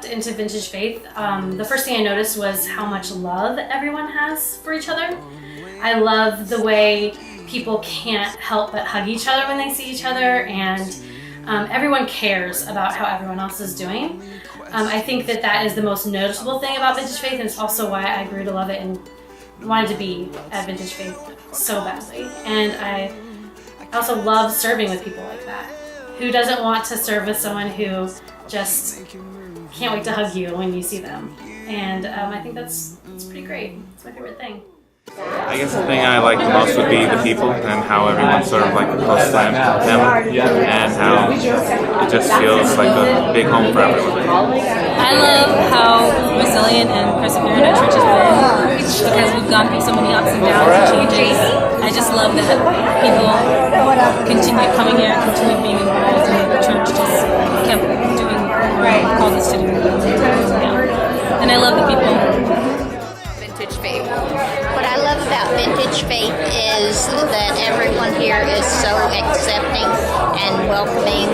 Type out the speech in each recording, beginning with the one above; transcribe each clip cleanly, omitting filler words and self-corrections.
into Vintage Faith, the first thing I noticed was how much love everyone has for each other. I love the way people can't help but hug each other when they see each other, and everyone cares about how everyone else is doing. I think that is the most noticeable thing about Vintage Faith, and it's also why I grew to love it and wanted to be at Vintage Faith so badly. And I also love serving with people like that. Who doesn't want to serve with someone who just can't wait to hug you when you see them? And I think that's pretty great. It's my favorite thing. I guess the thing I like the most would be the people and how everyone's sort of like close to them and how it just feels like a big home for everyone. I love how resilient and perseverant our church has been because we've gone through so many ups and downs and changes. I just love that people continue coming here, continue being involved, and the church just kept doing what called us to do. Yeah. And I love the people. Vintage Faith. What I love about Vintage Faith is that everyone here is so accepting and welcoming.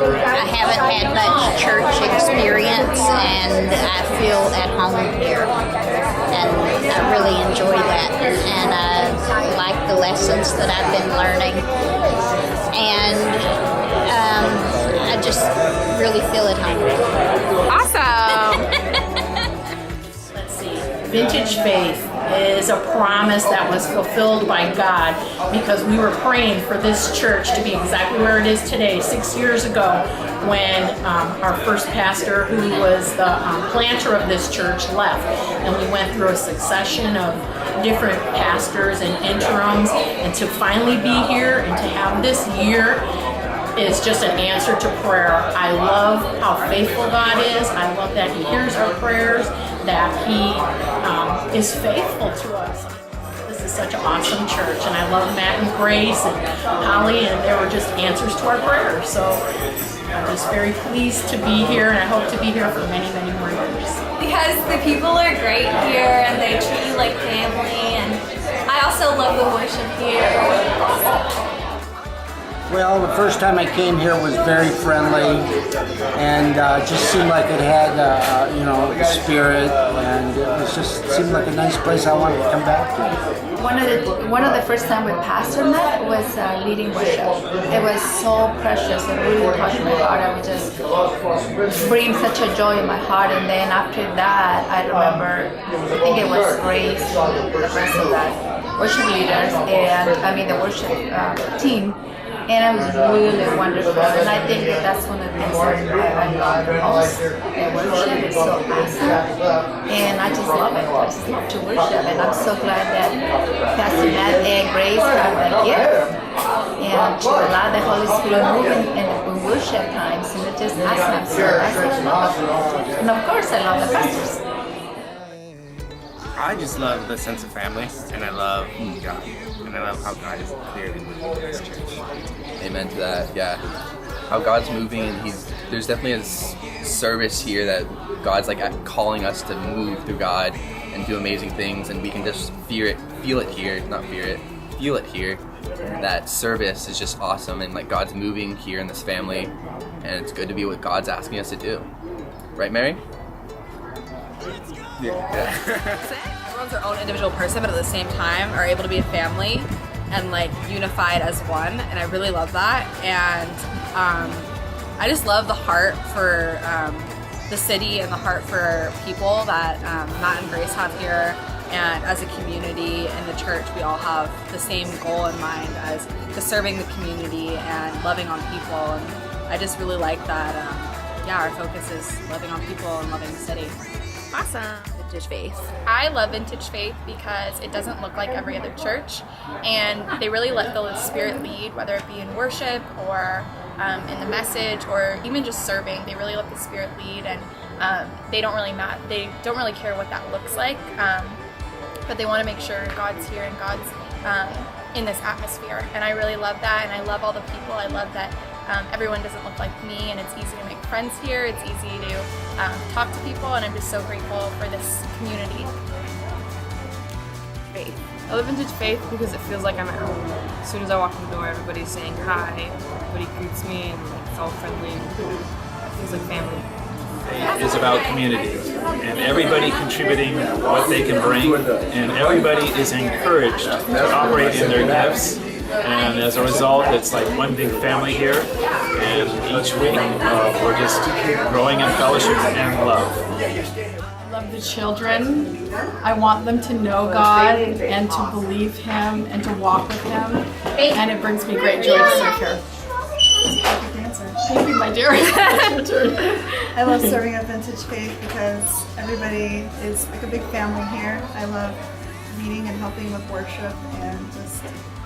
I haven't had much church experience, and I feel at home here, and I really enjoy that, and I like the lessons that I've been learning, and I just really feel at home. Awesome! Vintage Faith is a promise that was fulfilled by God because we were praying for this church to be exactly where it is today. 6 years ago, when our first pastor, who was the planter of this church, left, and we went through a succession of different pastors and interims, and to finally be here and to have this year is just an answer to prayer. I love how faithful God is. I love that He hears our prayers, that He is faithful to us. This is such an awesome church, and I love Matt and Grace and Holly, and they were just answers to our prayers. So I'm just very pleased to be here, and I hope to be here for many, many more years. Because the people are great here, and they treat you like family, and I also love the worship here. Well, the first time I came here was very friendly, and just seemed like it had, the spirit, and it was just seemed like a nice place I wanted to come back to. One of the first time we pastor met was leading worship. It was so precious. It really touched my heart. I would just bring such a joy in my heart. And then after that, I remember, I think it was Grace, the rest of that worship leaders, and the worship team. And it was really wonderful, and I think that's one of the things that I love the most. The worship is so awesome, and I just love it. I just love to worship, and I'm so glad that Pastor Matt and Grace have that gift, and to allow the Holy Spirit move in worship times, and it just awesome. So that's what I love. And of course, I love the pastors. I just love the sense of family, and I love God, and I love how God is clearly moving in this church. Amen to that, yeah. How God's moving, and there's definitely a service here that God's like calling us to move through God and do amazing things, and we can just feel it here. That service is just awesome, and like God's moving here in this family, and it's good to be what God's asking us to do. Right, Mary? Yeah. Everyone's their own individual person, but at the same time are able to be a family and like unified as one, and I really love that. And I just love the heart for the city and the heart for people that Matt and Grace have here. And as a community in the church, we all have the same goal in mind as just serving the community and loving on people. And I just really like that. Our focus is loving on people and loving the city. Awesome. Vintage Faith. I love Vintage Faith because it doesn't look like every other church, and they really let the Spirit lead, whether it be in worship or in the message or even just serving. They really let the Spirit lead, and they don't really care what that looks like, but they want to make sure God's here and God's in this atmosphere. And I really love that, and I love all the people. I love that everyone doesn't look like me, and it's easy to make friends here. It's easy to talk to people, and I'm just so grateful for this community. Faith. I love Vintage Faith because it feels like I'm at home. As soon as I walk in the door, everybody's saying hi, everybody greets me, and it's all friendly, and it feels like family. is about community and everybody contributing what they can bring, and everybody is encouraged to operate in their gifts. And as a result, it's like one big family here, and each week we're just growing in fellowship and love. I love the children. I want them to know God and to believe Him and to walk with Him, and it brings me great joy to serve here. Thank you, my dear. I love serving at Vintage Faith because everybody is like a big family here. I love meeting and helping with worship and just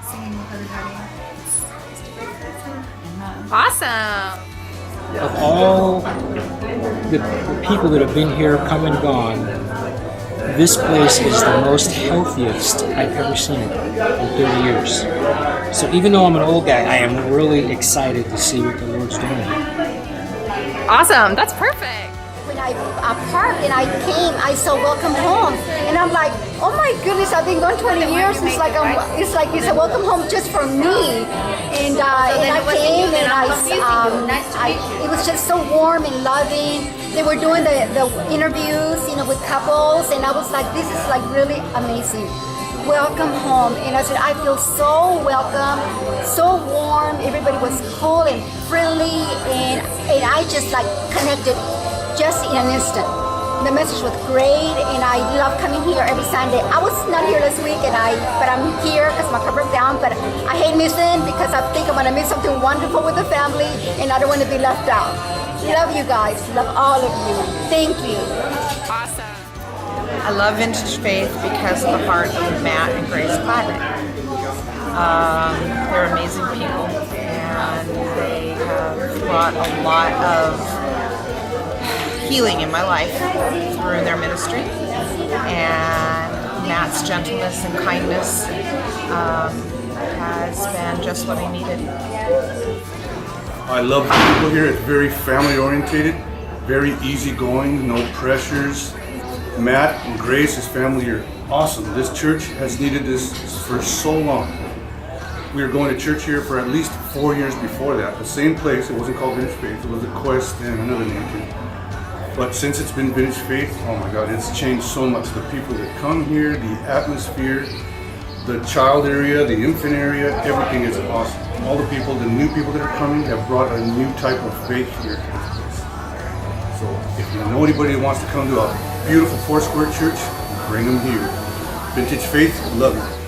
singing with everybody. It's just a great place. Awesome. Of all the people that have been here, come and gone, this place is the most healthiest I've ever seen it in 30 years. So even though I'm an old guy, I am really excited to see what the Lord's doing. Awesome. That's perfect. When I parked and I came, I saw welcome home, and I'm like, oh my goodness, I've been going 20 years. It's like it's a welcome home just for me. And I came and it was just so warm and loving. They were doing the interviews, with couples, and I was like, this is like really amazing. Welcome home. And I said, I feel so welcome, so warm. Everybody was cool and friendly, and I just like connected just in an instant. The message was great, and I love coming here every Sunday. I was not here this week, but I'm here because my car broke down. But I hate missing because I think I'm gonna miss something wonderful with the family, and I don't want to be left out. Love you guys. Love all of you. Thank you. Awesome. I love Vintage Faith because of the heart of Matt and Grace Cladnick. They're amazing people, and they have brought a lot of healing in my life through their ministry. And Matt's gentleness and kindness has been just what I needed. I love the people here. It's very family oriented, very easygoing, no pressures. Matt and Grace, his family, are awesome. This church has needed this for so long. We were going to church here for at least 4 years before that. The same place. It wasn't called Vintage Faith. It was the Quest and another name too. But since it's been Vintage Faith, oh my God, it's changed so much. The people that come here, the atmosphere, the child area, the infant area, everything is awesome. All the people, the new people that are coming have brought a new type of faith here to this place. So if you know anybody that wants to come to a beautiful 4-square church, bring them here. Vintage Faith, love you.